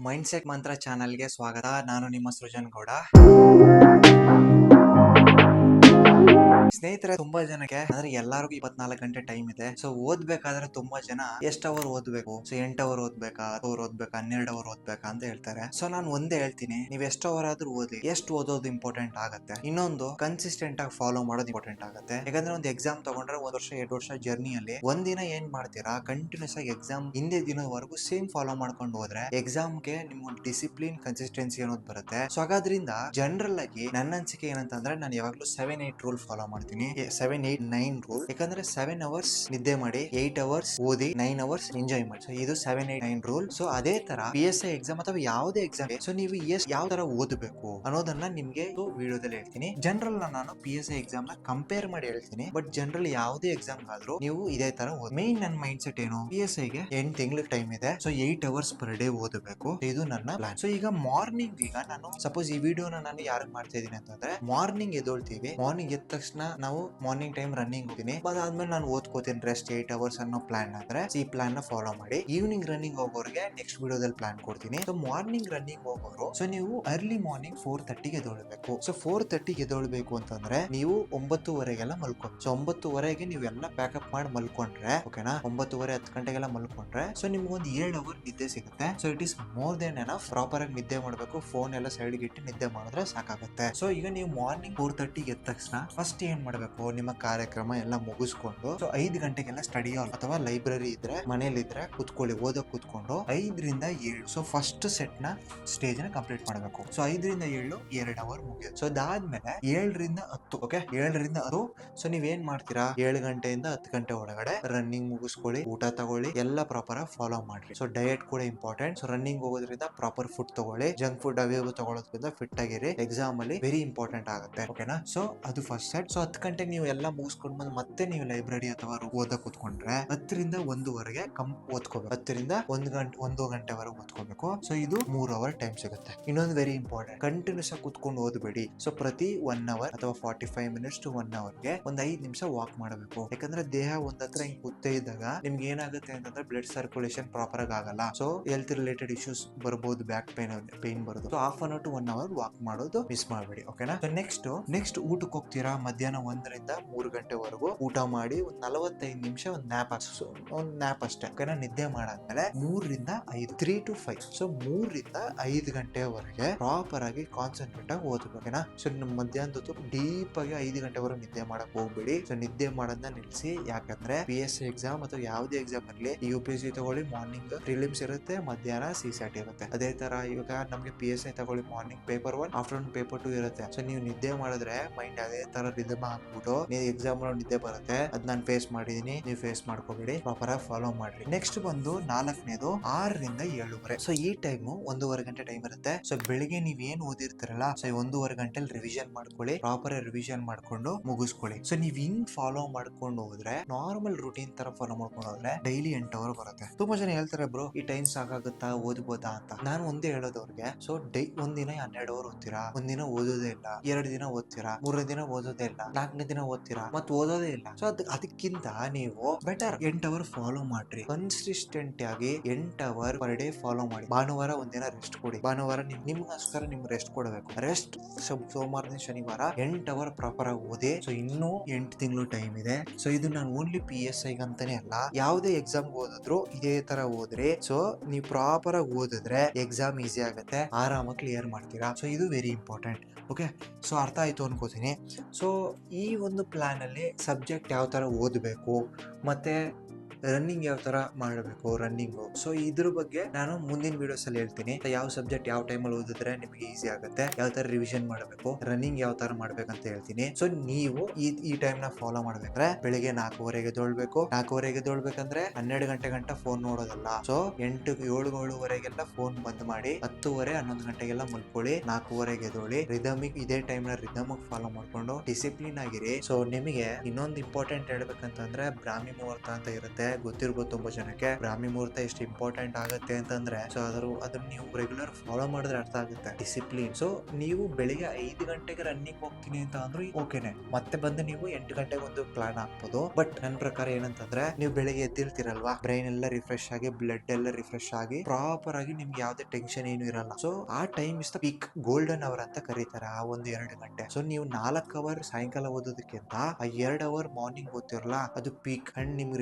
Mindset ಮಂತ್ರ ಚಾನಲ್ಗೆ ಸ್ವಾಗತ. ನಾನು ನಿಮ್ಮ ಸೃಜನ್ ಗೌಡ. ಸ್ನೇಹಿತರೆ, ತುಂಬಾ ಜನಕ್ಕೆ ಅಂದ್ರೆ ಎಲ್ಲರಿಗೂ 24 ಗಂಟೆ ಟೈಮ್ ಇದೆ. ಸೊ ಓದ್ಬೇಕಾದ್ರೆ ತುಂಬಾ ಜನ ಎಷ್ಟು ಅವರ್ ಓದ್ಬೇಕು, ಸೊ 8 ಅವರ್ ಓದ್ಬೇಕಾ, 10 ಅವರ್ ಓದ್ಬೇಕಾ, 12 ಅವರ್ ಓದ್ಬೇಕಾ ಅಂತ ಹೇಳ್ತಾರೆ. ಸೊ ನಾನು ಒಂದೇ ಹೇಳ್ತೀನಿ, ನೀವ್ ಎಷ್ಟು ಅವರ್ ಆದ್ರೂ ಓದಿ. ಎಷ್ಟು ಓದೋದು ಇಂಪಾರ್ಟೆಂಟ್ ಆಗುತ್ತೆ. ಇನ್ನೊಂದು ಕನ್ಸಿಸ್ಟೆಂಟ್ ಆಗಿ ಫಾಲೋ ಮಾಡೋದು ಇಂಪಾರ್ಟೆಂಟ್ ಆಗುತ್ತೆ. ಯಾಕಂದ್ರೆ ಒಂದು ಎಕ್ಸಾಮ್ ತಗೊಂಡ್ರೆ 1 ವರ್ಷ 2 ವರ್ಷ ಜರ್ನಿಯಲ್ಲಿ ಒಂದಿನ ಏನ್ ಮಾಡ್ತೀರಾ, ಕಂಟಿನ್ಯೂಸ್ ಆಗಿ ಎಕ್ಸಾಮ್ ಹಿಂದೆ ದಿನದವರೆಗೂ ಸೇಮ್ ಫಾಲೋ ಮಾಡ್ಕೊಂಡು ಹೋದ್ರೆ ಎಕ್ಸಾಮ್ಗೆ ನಿಮ್ಗೆ ಡಿಸಿಪ್ಲಿನ್ ಕನ್ಸಿಸ್ಟೆನ್ಸಿ ಅನ್ನೋದು ಬರುತ್ತೆ. ಸೊ ಹಾಗಾದ್ರಿಂದ ಜನರಲ್ ಆಗಿ ನನ್ನ ಅನಿಸಿಕೆ ಏನಂತಂದ್ರೆ, ನಾನು ಯಾವಾಗ್ಲೂ 7-8 ರೂಲ್ ಫಾಲೋ ಮಾಡ್ತೀನಿ. 7-8-9 ರೂಲ್. ಯಾಕಂದ್ರೆ 7 ಅವರ್ಸ್ ನಿದ್ದೆ ಮಾಡಿ, 8 ಅವರ್ಸ್ ಓದಿ, 9 ಅವರ್ಸ್ ಎಂಜಾಯ್ ಮಾಡಿ. ಸೊ ಇದು 7-8-9 ರೂಲ್. ಸೊ ಅದೇ ತರ PSI ಎಕ್ಸಾಮ್ ಅಥವಾ ಯಾವುದೇ ಎಕ್ಸಾಮ್, ಸೊ ನೀವು ಯಾವ ತರ ಓದಬೇಕು ಅನ್ನೋದನ್ನ ನಿಮ್ಗೆ ವಿಡಿಯೋದಲ್ಲಿ ಹೇಳ್ತೀನಿ. ಜನರಲ್ ನಾನು PSI ಎಕ್ಸಾಮ್ ನ ಕಂಪೇರ್ ಮಾಡಿ ಹೇಳ್ತೀನಿ. ಬಟ್ ಜನರಲ್ ಯಾವುದೇ ಎಕ್ಸಾಮ್ ಆದ್ರೂ ನೀವು ಇದೇ ತರ ಮೇನ್ ನನ್ನ ಮೈಂಡ್ ಸೆಟ್ ಏನು, PSI ಗೆ 8 ತಿಂಗಳ ಟೈಮ್ ಇದೆ. ಸೊ 8 ಅವರ್ಸ್ ಪರ್ ಡೇ ಓದಬೇಕು. ಇದು ನನ್ನ ಪ್ಲಾನ್. ಸೊ ಈಗ ಮಾರ್ನಿಂಗ್, ಈಗ ನಾನು ಸಪೋಸ್ ಈ ವಿಡಿಯೋನ ನಾನು ಯಾರು ಮಾಡ್ತಾ ಇದೀನಿ ಅಂತಂದ್ರೆ, ಮಾರ್ನಿಂಗ್ ಎದ್ದೊಳ್ತೀವಿ. ಮಾರ್ನಿಂಗ್ ಎದ್ದ ತಕ್ಷಣ ನಾವು ಮಾರ್ನಿಂಗ್ ಟೈಮ್ ರನ್ನಿಂಗ್ ಹೋಗ್ತೀನಿ. ಅದಾದ್ಮೇಲೆ ನಾನು ಓದ್ಕೋತೀನಿ ರೆಸ್ಟ್ 8 ಅವರ್ಸ್ ಅನ್ನೋ ಪ್ಲಾನ್ ಆದ್ರೆ ಈ ಪ್ಲಾನ್ ನ ಫಾಲೋ ಮಾಡಿ. ಈವ್ನಿಂಗ್ ರನ್ನಿಂಗ್ ಹೋಗೋರಿಗೆ ನೆಕ್ಸ್ಟ್ ವಿಡಿಯೋದಲ್ಲಿ ಪ್ಲಾನ್ ಕೊಡ್ತೀನಿ. ಸೊ ಮಾರ್ನಿಂಗ್ ರನ್ನಿಂಗ್ ಹೋಗೋರು, ಸೊ ನೀವು ಅರ್ಲಿ ಮಾರ್ನಿಂಗ್ 4:30ಗೆ ಎದ್ದೊಳ್ಬೇಕು. ಸೊ 4:30ಗೆ ಎದ್ದೊಳ್ಬೇಕು ಅಂತಂದ್ರೆ ನೀವು 9:30ಗೆಲ್ಲ ಮಲ್ಕೊಂಡು, ಸೊ 9:30ಗೆ ನೀವೆಲ್ಲ ಪ್ಯಾಕಪ್ ಮಾಡಿ ಮಲ್ಕೊಂಡ್ರೆ, ಓಕೆನಾ, 9:30 10 ಗಂಟೆಗೆಲ್ಲ ಮಲ್ಕೊಂಡ್ರೆ, ಸೊ ನಿಮ್ಗೊಂದು 7 ಅವರ್ ನಿದ್ದೆ ಸಿಗುತ್ತೆ. So it is more than enough. Proper ಆಗಿ ನಿದ್ದೆ ಮಾಡಬೇಕು. ಫೋನ್ ಎಲ್ಲ ಸೈಡ್ ಇಟ್ಟು ನಿದ್ದೆ ಮಾಡಿದ್ರೆ ಸಾಕಾಗುತ್ತೆ. ಸೊ ಈಗ ನೀವು ಮಾರ್ನಿಂಗ್ 4:30ಗೆ ಎದ್ದ ತಕ್ಷಣ ಫಸ್ಟ್ ಏನ್ ಮಾಡಬೇಕು, ನಿಮ್ಮ ಕಾರ್ಯಕ್ರಮ ಎಲ್ಲ ಮುಗಿಸ್ಕೊಂಡು, ಸೊ 5 ಗಂಟೆಗೆಲ್ಲ ಸ್ಟಡಿ ಹಾಲ್ ಅಥವಾ ಲೈಬ್ರರಿ ಇದ್ರೆ, ಮನೇಲಿ ಇದ್ರೆ ಕುತ್ಕೊಳ್ಳಿ, ಓದಕ್ ಕುತ್ಕೊಂಡು 5ರಿಂದ 7, ಸೊ ಫಸ್ಟ್ ಸೆಟ್ ನ ಸ್ಟೇಜ್ ನ ಕಂಪ್ಲೀಟ್ ಮಾಡಬೇಕು. ಸೊ 5ರಿಂದ 7 2 ಅವರ್ ಮುಗಿಯುತ್ತೆ. ಸೊ ಅದಾದ್ಮೇಲೆ 7ರಿಂದ 10, ಓಕೆ, 7ರಿಂದ 10. ಸೊ ನೀವೇನ್ ಮಾಡ್ತೀರಾ, 7 ಗಂಟೆಯಿಂದ 10 ಗಂಟೆ ಒಳಗಡೆ ರನ್ನಿಂಗ್ ಮುಗಿಸ್ಕೊಳ್ಳಿ, ಊಟ ತಗೊಳ್ಳಿ, ಎಲ್ಲ ಪ್ರಾಪರ್ ಆಗಿ ಫಾಲೋ ಮಾಡ್ರಿ. ಸೊ ಡಯಟ್ ಕೂಡ ಇಂಪಾರ್ಟೆಂಟ್. ಸೊ ರನ್ನಿಂಗ್ ಹೋಗೋದ್ರಿಂದ ಪ್ರಾಪರ್ ಫುಡ್ ತಗೊಳ್ಳಿ. ಜಂಕ್ ಫುಡ್ ಅವು ತಗೊಳ್ಳೋದ್ರಿಂದ ಫಿಟ್ ಆಗಿರಿ. ಎಕ್ಸಾಮ್ ಅಲ್ಲಿ ವೆರಿ ಇಂಪಾರ್ಟೆಂಟ್ ಆಗುತ್ತೆ, ಓಕೆನಾ. ಸೊ ಅದು ಫಸ್ಟ್ ಸೆಟ್. ಸೊ 10 ಗಂಟೆಗೆ ನೀವು ಎಲ್ಲ ಮುಗಿಸ್ಕೊಂಡು ಬಂದು ಮತ್ತೆ ನೀವು ಲೈಬ್ರರಿ ಅಥವಾ ಓದಕ್ ಕೂತ್ಕೊಂಡ್ರೆ 10ರಿಂದ 1ವರೆಗೆ ಓದ್ಕೋಬೇಕು. 10ರಿಂದ 1 ಗಂಟೆವರೆಗೆ ಓದ್ಕೋಬೇಕು. ಸೊ ಇದು 3 ಅವರ್ ಟೈಮ್ ಸಿಗುತ್ತೆ. ಇನ್ನೊಂದು ವೆರಿ ಇಂಪಾರ್ಟೆಂಟ್, ಕಂಟಿನ್ಯೂಸ್ ಆಗಿ ಕೂತ್ಕೊಂಡು ಓದಬೇಡಿ. ಸೊ ಪ್ರತಿ 1 ಅವರ್ ಅಥವಾ 45 ಮಿನಿಟ್ಸ್ ಟು 1 ಅವರ್ಗೆ ಒಂದ್ 5 ನಿಮಿಷ ವಾಕ್ ಮಾಡಬೇಕು. ಯಾಕಂದ್ರೆ ದೇಹ ಒಂದತ್ರ ಹಿಂಗ್ ಕೂತೇ ಇದ್ದಾಗ ನಿಮ್ಗೆ ಏನಾಗುತ್ತೆ ಅಂತಂದ್ರೆ ಬ್ಲಡ್ ಸರ್ಕ್ಯುಲೇಷನ್ ಪ್ರಾಪರ್ ಆಗಿ ಆಗಲ್ಲ. ಸೊ ಹೆಲ್ತ್ ರಿಲೇಟೆಡ್ ಇಶ್ಯೂಸ್ ಬರ್ಬೋದು, ಬ್ಯಾಕ್ ಪೇನ್ ಬರೋದು. So half an hour to 1 hour walk ಮಾಡೋದು ಮಿಸ್ ಮಾಡಬೇಡಿ, ಓಕೆನಾ. ಸೊ ನೆಕ್ಸ್ಟ್ ಊಟಕ್ಕೆ ಹೋಗ್ತೀರಾ. ಮಧ್ಯಾಹ್ನ 1ರಿಂದ 3 ಗಂಟೆವರೆಗೂ ಊಟ ಮಾಡಿ ಒಂದ್ 45 ನಿಮಿಷ ಒಂದ್ ನ್ಯಾಪ್ ಅಷ್ಟೇ, ಓಕೆನಾ. ನಿದ್ದೆ ಮಾಡಾದ್ಮೇಲೆ 3ರಿಂದ 5, 3 to 5, ಸೊ 3ರಿಂದ 5 ಗಂಟೆವರೆಗೆ ಪ್ರಾಪರ್ ಆಗಿ ಕಾನ್ಸಂಟ್ರೇಟ್ ಆಗಿ ಓದಬೇಕು, ಓಕೆನಾ. ಸೊ ಮಧ್ಯಾಹ್ನದ ಹೊತ್ತು ಡೀಪ್ ಆಗಿ 5 ಗಂಟೆವರೆಗೂ ನಿದ್ದೆ ಮಾಡಕ್ ಹೋಗ್ಬೇಡಿ. ಸೊ ನಿದ್ದೆ ಮಾಡೋದನ್ನ ನಿಲ್ಸಿ. ಯಾಕಂದ್ರೆ PSI ಎಕ್ಸಾಮ್ ಅಥವಾ ಯಾವುದೇ ಎಕ್ಸಾಮ್ ಇರಲಿ, UPSC ತಗೊಳ್ಳಿ, ಮಾರ್ನಿಂಗ್ ಪ್ರಿಲಿಮ್ಸ್ ಇರುತ್ತೆ, ಮಧ್ಯಾಹ್ನ CSAT ಇರುತ್ತೆ. ಅದೇ ತರ ಇವಾಗ ನಮ್ಗೆ PSI ತಗೊಳ್ಳಿ, ಮಾರ್ನಿಂಗ್ ಪೇಪರ್ 1, ಆಫ್ಟರ್ನೂನ್ ಪೇಪರ್ 2 ಇರುತ್ತೆ. ಸೊ ನೀವು ನಿದ್ದೆ ಮಾಡಿದ್ರೆ ಮೈಂಡ್ ಅದೇ ತರ ರಿದಮ್ ಹಾಕ್ಬಿಟ್ಟು ನೀವು ಎಕ್ಸಾಮ್ ನಿದ್ದೆ ಬರುತ್ತೆ. ಅದ್ ನಾನು ಫೇಸ್ ಮಾಡಿದೀನಿ, ನೀವು ಫೇಸ್ ಮಾಡ್ಕೋಬೇಡಿ, ಪ್ರಾಪರ್ ಆಗಿ ಫಾಲೋ ಮಾಡ್ರಿ. ನೆಕ್ಸ್ಟ್ ಬಂದು 4ನೇದು 6ರಿಂದ 7:30. ಸೊ ಈ ಟೈಮು 1.5 ಗಂಟೆ ಟೈಮ್ ಇರುತ್ತೆ. ಸೊ ಬೆಳಿಗ್ಗೆ ನೀವ್ ಏನ್ ಓದಿರ್ತೀರಲ್ಲ, ಸೊ 1.5 ಗಂಟೆಲಿ ರಿವಿಷನ್ ಮಾಡ್ಕೊಳ್ಳಿ, ಪ್ರಾಪರ್ ರಿವಿಷನ್ ಮಾಡ್ಕೊಂಡು ಮುಗಿಸ್ಕೊಳ್ಳಿ. ಸೊ ನೀವ್ ಹಿಂಗ್ ಫಾಲೋ ಮಾಡ್ಕೊಂಡು ಹೋದ್ರೆ, ನಾರ್ಮಲ್ ರೂಟೀನ್ ತರ ಫಾಲೋ ಮಾಡ್ಕೊಂಡು ಹೋದ್ರೆ ಡೈಲಿ 8 ಅವರ್ ಬರುತ್ತೆ. ತುಂಬಾ ಜನ ಹೇಳ್ತಾರೆ, ಬ್ರೋ ಈ ಟೈಮ್ ಸಾಕಾಗುತ್ತಾ, ಓದ್ಬೋದಾ ಅಂತ. ನಾನು ಒಂದೇ ಹೇಳೋದು ಅವ್ರಿಗೆ, ಸೊ ಒಂದಿನ 12 ಅವರ್ ಓದ್ತೀರಾ, ಒಂದಿನ ಓದೋದೇ ಇಲ್ಲ, 2 ದಿನ ಓದ್ತೀರಾ, 3ನೇ ದಿನ ಓದೋದೇ ಇಲ್ಲ, 4ನೇ ದಿನ ಓದ್ತೀರಾ, ಮತ್ ಓದೋದೇ ಇಲ್ಲ. ಸೊ ಅದಕ್ಕಿಂತ ನೀವು ಬೆಟರ್ 8 ಅವರ್ ಫಾಲೋ ಮಾಡ್ರಿ. ಕನ್ಸಿಸ್ಟೆಂಟ್ ಆಗಿ 8 ಅವರ್ ಪರ್ ಡೇ ಫಾಲೋ ಮಾಡಿ. ಭಾನುವಾರ ಒಂದಿನ ರೆಸ್ಟ್ ಕೊಡಿ. ಭಾನುವಾರ ನಿಮ್ಗೋಸ್ಕರ ನಿಮ್ಗೆ ರೆಸ್ಟ್ ಕೊಡಬೇಕು. ರೆಸ್ಟ್ ಸೋಮವಾರದಿಂದ ಶನಿವಾರ 8 ಅವರ್ ಪ್ರಾಪರ್ ಆಗಿ ಓದಿ. ಸೊ ಇನ್ನೂ 8 ತಿಂಗಳು ಟೈಮ್ ಇದೆ. ಸೊ ಇದು ನಾನು ಓನ್ಲಿ PSI ಅಂತಾನೆ ಅಲ್ಲ, ಯಾವುದೇ ಎಕ್ಸಾಮ್ ಓದಿದ್ರು ಇದೇ ತರ ಓದ್ರಿ. ಸೊ ನೀವು ಪ್ರಾಪರ್ ಆಗಿ ಓದಿದ್ರೆ ಎಕ್ಸಾಮ್ ಈಸಿ ಆಗುತ್ತೆ, ಆರಾಮಾಗಿ ಕ್ಲಿಯರ್ ಮಾಡ್ತೀರಾ. ಸೊ ಇದು ವೆರಿ ಇಂಪಾರ್ಟೆಂಟ್, ಓಕೆ. ಸೊ ಅರ್ಥ ಆಯ್ತು ಅನ್ಕೋತೀನಿ. ಸೊ ಈ ಒಂದು ಪ್ಲಾನ್ ಅಲ್ಲಿ ಸಬ್ಜೆಕ್ಟ್ ಯಾವ ತರ ಓದಬೇಕು, ಮತ್ತೆ ರನ್ನಿಂಗ್ ಯಾವ ತರ ಮಾಡಬೇಕು, ರನ್ನಿಂಗು, ಸೊ ಇದ್ರ ಬಗ್ಗೆ ನಾನು ಮುಂದಿನ ವಿಡಿಯೋಸ್ ಅಲ್ಲಿ ಹೇಳ್ತೀನಿ. ಯಾವ ಸಬ್ಜೆಕ್ಟ್ ಯಾವ ಟೈಮಲ್ಲಿ ಓದಿದ್ರೆ ನಿಮಗೆ ಈಸಿ ಆಗುತ್ತೆ, ಯಾವ ತರ ರಿವಿಷನ್ ಮಾಡಬೇಕು, ರನ್ನಿಂಗ್ ಯಾವ ತರ ಮಾಡ್ಬೇಕಂತ ಹೇಳ್ತೀನಿ. ಸೊ ನೀವು ಈ ಟೈಮ್ ನ ಫಾಲೋ ಮಾಡ್ಬೇಕ್ರೆ ಬೆಳಿಗ್ಗೆ 4:30ಗೆ ಎದ್ದೇಳ್ಬೇಕು. 4:30ಗೆ ಎದ್ದೇಳ್ಬೇಕಂದ್ರೆ 12 ಗಂಟೆ ಗಂಟ ಫೋನ್ ನೋಡೋದಲ್ಲ. ಸೊ 8, 7:30ವರೆಗೆಲ್ಲ ಫೋನ್ ಬಂದ್ ಮಾಡಿ 10:30, 11 ಗಂಟೆಗೆಲ್ಲ ಮಲ್ಕೊಳ್ಳಿ. 4:30ಗೆ ಎದ್ದೇಳಿ ರಿದಮಿಗ್ ಇದೇ ಟೈಮ್ ನ ರಿದಮ್ ಫಾಲೋ ಮಾಡ್ಕೊಂಡು ಡಿಸಿಪ್ಲಿನ್ ಆಗಿರಿ. ಸೊ ನಿಮಗೆ ಇನ್ನೊಂದು ಇಂಪಾರ್ಟೆಂಟ್ ಹೇಳ್ಬೇಕಂತಂದ್ರೆ ಬ್ರಾಹ್ಮಿ ಮುಹೂರ್ತ ಅಂತ ಇರುತ್ತೆ. ಗೊತ್ತಿರ್ಬೋದು ತುಂಬಾ ಜನಕ್ಕೆ ಬ್ರಾಹ್ಮಿ ಮುಹೂರ್ತ ಎಷ್ಟು ಇಂಪಾರ್ಟೆಂಟ್ ಆಗುತ್ತೆ ಅಂತಂದ್ರೆ, ಸೊ ಅದನ್ನ ನೀವು ರೆಗ್ಯುಲರ್ ಫಾಲೋ ಮಾಡಿದ್ರೆ ಅರ್ಥ ಆಗುತ್ತೆ ಡಿಸಿಪ್ಲಿನ್. ಸೊ ನೀವು ಬೆಳಿಗ್ಗೆ 5 ಗಂಟೆಗೆ ರನ್ನಿಂಗ್ ಹೋಗ್ತೀನಿ ಅಂತ ಅಂದ್ರೆ ಓಕೆನೆ, ಮತ್ತೆ ಬಂದು ನೀವು 8 ಗಂಟೆಗೆ ಒಂದು ಪ್ಲಾನ್ ಹಾಕ್ಬೋದು. ಬಟ್ ನನ್ನ ಪ್ರಕಾರ ಏನಂತಂದ್ರೆ, ನೀವು ಬೆಳಿಗ್ಗೆ ಎದ್ದಿರ್ತೀರಲ್ವಾ, ಬ್ರೈನ್ ಎಲ್ಲ ರಿಫ್ರೆಶ್ ಆಗಿ, ಬ್ಲಡ್ ಎಲ್ಲ ರಿಫ್ರೆಶ್ ಆಗಿ, ಪ್ರಾಪರ್ ಆಗಿ ನಿಮ್ಗೆ ಯಾವ್ದೇ ಟೆನ್ಷನ್ ಏನು ಇರಲ್ಲ. ಸೊ ಆ time is the peak golden hour ಅಂತ ಕರೀತಾರೆ ಆ ಒಂದು 2 ಗಂಟೆ. ಸೊ ನೀವು 4 ಅವರ್ ಸಾಯಂಕಾಲ ಓದೋದಕ್ಕಿಂತ ಆ 2 ಅವರ್ ಮಾರ್ನಿಂಗ್ ಓದ್ತಿರಲ್ಲ, ಅದು ಪೀಕ್. ಅಂಡ್ ನಿಮ್ಗೆ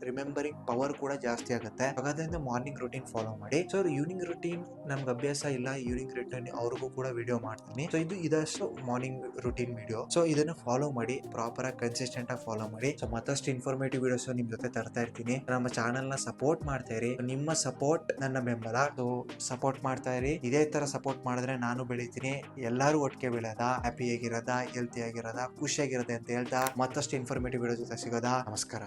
ರಿಮೆಂಬರಿಂಗ್ ಪವರ್ ಕೂಡ ಜಾಸ್ತಿ ಆಗುತ್ತೆ. ಹಾಗಾದ್ರೆ ಮಾರ್ನಿಂಗ್ ರೂಟೀನ್ ಫಾಲೋ ಮಾಡಿ. ಸೊ ಈವ್ನಿಂಗ್ ರೂಟೀನ್ ನಮ್ಗೆ ಅಭ್ಯಾಸ ಇಲ್ಲ, ಈವ್ನಿಂಗ್ ರೂಟೀನ್ ಅವ್ರಿಗೂ ಕೂಡ ವಿಡಿಯೋ ಮಾಡ್ತೀನಿ. ಸೊ ಇದಷ್ಟು ಮಾರ್ನಿಂಗ್ ರೂಟೀನ್ ವಿಡಿಯೋ. ಸೊ ಇದನ್ನ ಫಾಲೋ ಮಾಡಿ, ಪ್ರಾಪರ್ ಆಗಿ ಕನ್ಸಿಸ್ಟೆಂಟ್ ಆಗಿ ಫಾಲೋ ಮಾಡಿ. ಸೊ ಮತ್ತಷ್ಟು ಇನ್ಫಾರ್ಮೇಟಿವ್ ವಿಡಿಯೋಸ್ ನಿಮ್ ಜೊತೆ ತರ್ತಾ ಇರ್ತೀನಿ. ನಮ್ಮ ಚಾನೆಲ್ ನ ಸಪೋರ್ಟ್ ಮಾಡ್ತಾ ಇರಿ. ನಿಮ್ಮ ಸಪೋರ್ಟ್ ನನ್ನ ಬೆಂಬಲ. ಸೊ ಸಪೋರ್ಟ್ ಮಾಡ್ತಾ ಇರಿ. ಇದೇ ತರ ಸಪೋರ್ಟ್ ಮಾಡಿದ್ರೆ ನಾನು ಬೆಳಿತೀನಿ, ಎಲ್ಲರೂ ಒಟ್ಟಿಗೆ ಬೆಳೆದ, ಹ್ಯಾಪಿ ಆಗಿರೋದ, ಹೆಲ್ತಿ ಆಗಿರೋದ, ಖುಷಿಯಾಗಿರೋದೆ ಅಂತ ಹೇಳ್ತಾ ಮತ್ತಷ್ಟು ಇನ್ಫಾರ್ಮೇಟಿವ್ ವಿಡಿಯೋ ಜೊತೆ ಸಿಗೋದಾ. ನಮಸ್ಕಾರ.